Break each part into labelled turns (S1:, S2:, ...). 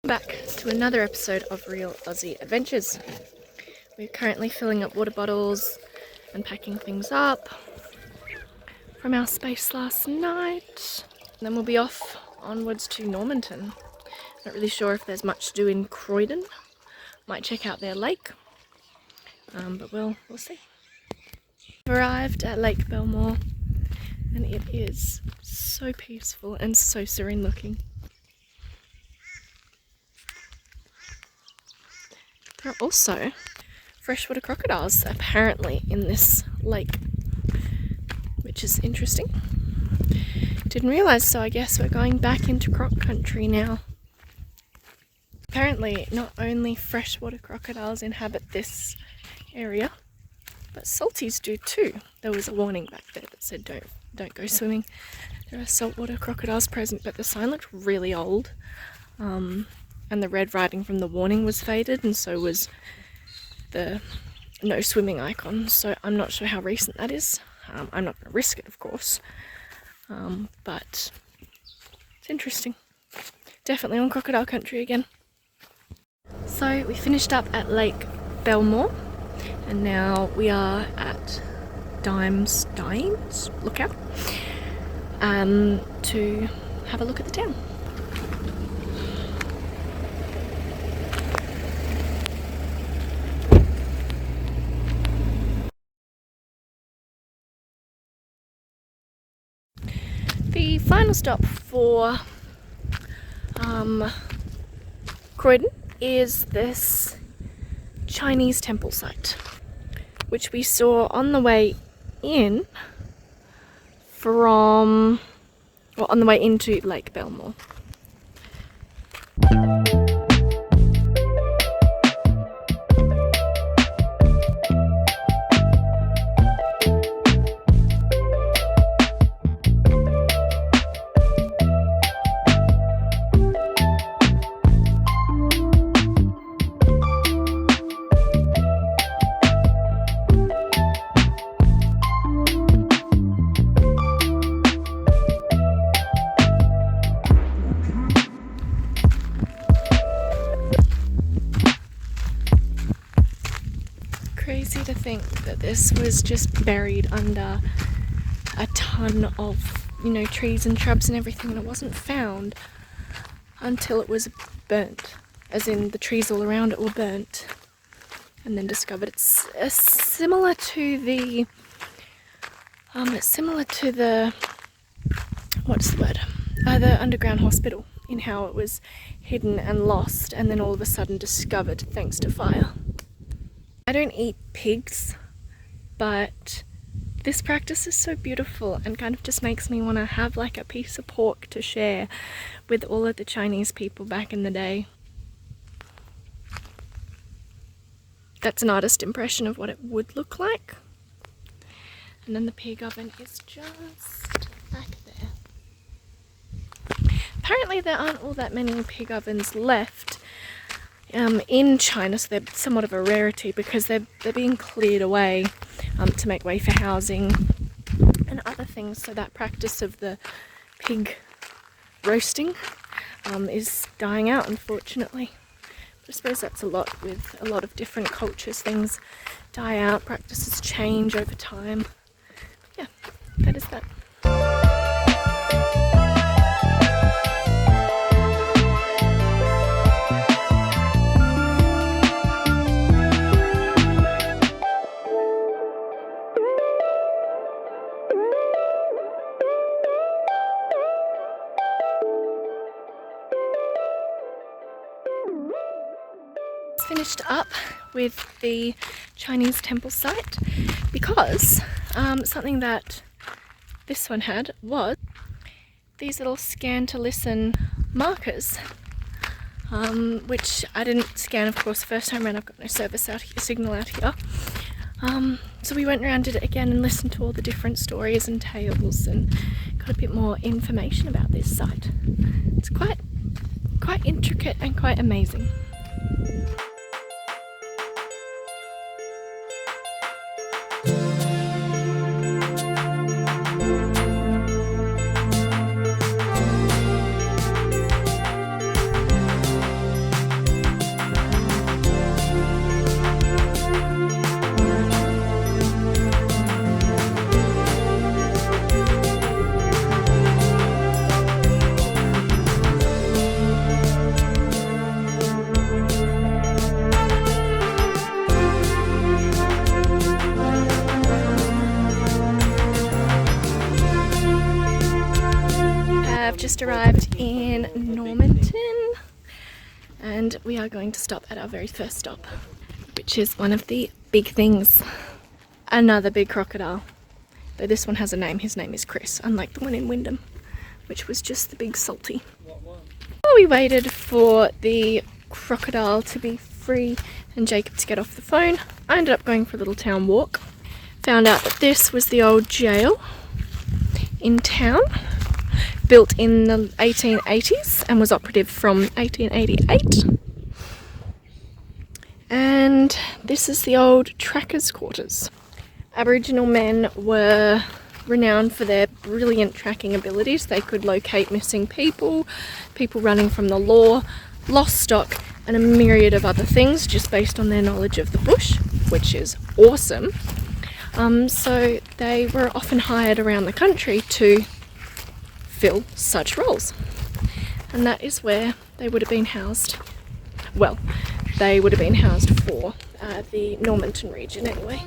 S1: Back to another episode of Real Aussie Adventures. We're currently filling up water bottles and packing things up from our space last night. And then we'll be off onwards to Normanton. Not really sure if there's much to do in Croydon. Might check out their lake, but we'll see. We've arrived at Lake Belmore and it is so peaceful and so serene looking. There are also freshwater crocodiles apparently in this lake, which is interesting. Didn't realise, so I guess we're going back into croc country now. Apparently not only freshwater crocodiles inhabit this area, but salties do too. There was a warning back there that said don't go swimming. There are saltwater crocodiles present, but the sign looked really old. And the red writing from the warning was faded, and so was the no swimming icon. So I'm not sure how recent that is. I'm not going to risk it, of course, but it's interesting. Definitely on crocodile country again. So we finished up at Lake Belmore, and now we are at Dimes Lookout to have a look at the town. The final stop for Croydon is this Chinese temple site, which we saw on the way in on the way into Lake Belmore. Crazy to think that this was just buried under a ton of, trees and shrubs and everything, and it wasn't found until it was burnt, as in the trees all around it were burnt and then discovered. It's similar to the the underground hospital, in how it was hidden and lost and then all of a sudden discovered thanks to fire. I don't eat pigs, but this practice is so beautiful and kind of just makes me want to have like a piece of pork to share with all of the Chinese people back in the day. That's an artist impression of what it would look like. And then the pig oven is just back there. Apparently there aren't all that many pig ovens left in China, so they're somewhat of a rarity because they're being cleared away to make way for housing and other things. So that practice of the pig roasting is dying out, unfortunately. But I suppose that's a lot with a lot of different cultures. Things die out, practices change over time. Yeah, that is that. Finished up with the Chinese temple site because something that this one had was these little scan to listen markers, which I didn't scan, of course, the first time around. I've got no signal out here. So we went around, did it again, and listened to all the different stories and tales and got a bit more information about this site. It's quite intricate and quite amazing. just arrived in Normanton and we are going to stop at our very first stop, which is one of the big things. Another big crocodile. Though this one has a name, his name is Chris, unlike the one in Wyndham, which was just the big salty. While we waited for the crocodile to be free and Jacob to get off the phone, I ended up going for a little town walk. Found out that this was the old jail in town, built in the 1880s and was operative from 1888. And this is the old trackers' quarters. Aboriginal men were renowned for their brilliant tracking abilities. They could locate missing people, people running from the law, lost stock, and a myriad of other things just based on their knowledge of the bush, which is awesome. So they were often hired around the country to fill such roles. And that is where they would have been housed. Well, they would have been housed for the Normanton region anyway.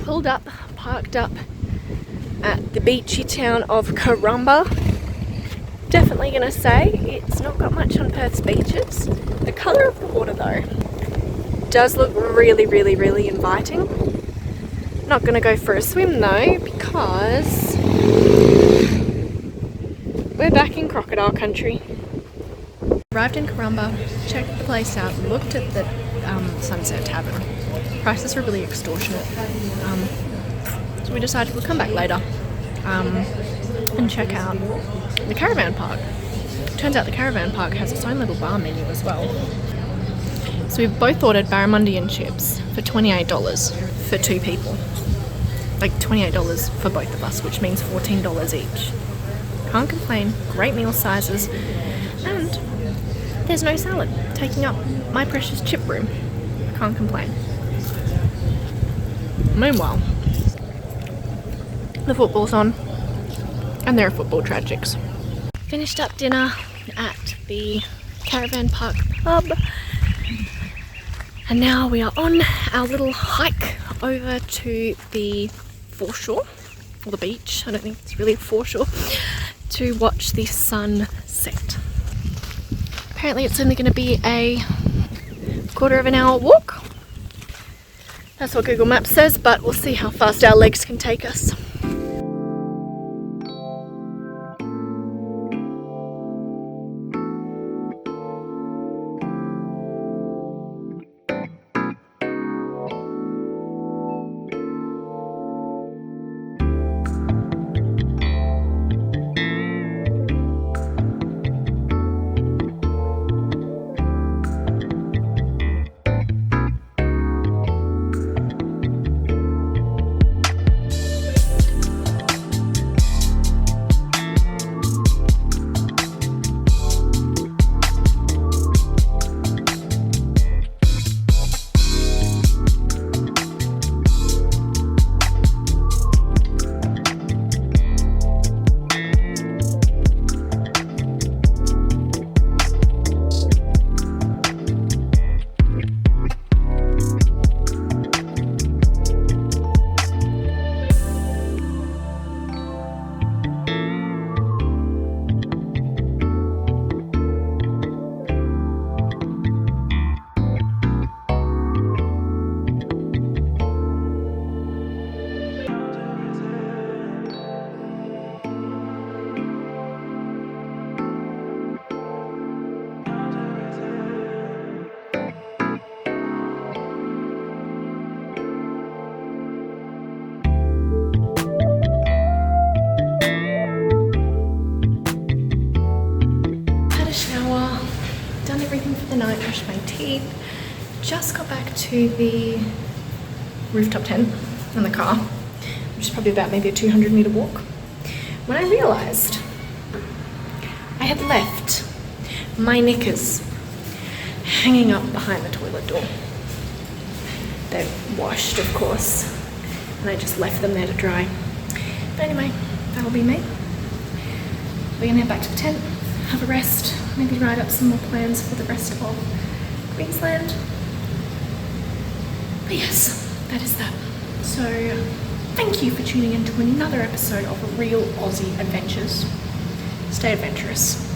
S1: Pulled up, parked up at the beachy town of Karumba. Definitely gonna say it's not got much on Perth's beaches. The colour of the water though does look really, really, really inviting. Not gonna go for a swim though because we're back in crocodile country. Arrived in Karumba, checked the place out, looked at the Sunset Tavern. Prices were really extortionate, so we decided we'll come back later and check out the caravan park. Turns out the caravan park has its own little bar menu as well. So we've both ordered barramundi and chips for $28 for 2 people. Like $28 for both of us, which means $14 each. Can't complain, great meal sizes, and there's no salad taking up my precious chip room. Can't complain. Meanwhile, the football's on, and there are football tragics. Finished up dinner at the caravan park pub, and now we are on our little hike over to the foreshore, or the beach, I don't think it's really a foreshore, to watch the sun set. Apparently it's only going to be a quarter of an hour walk. That's what Google Maps says, but we'll see how fast our legs can take us. Brushed my teeth, just got back to the rooftop tent in the car, which is probably about maybe a 200 meter walk, when I realized had left my knickers hanging up behind the toilet door. They're washed, of course, and I just left them there to dry. But anyway, that'll be me. We're gonna head back to the tent, have a rest, maybe write up some more plans for the rest of Queensland. But yes, that is that. So thank you for tuning in to another episode of Real Aussie Adventures. Stay adventurous.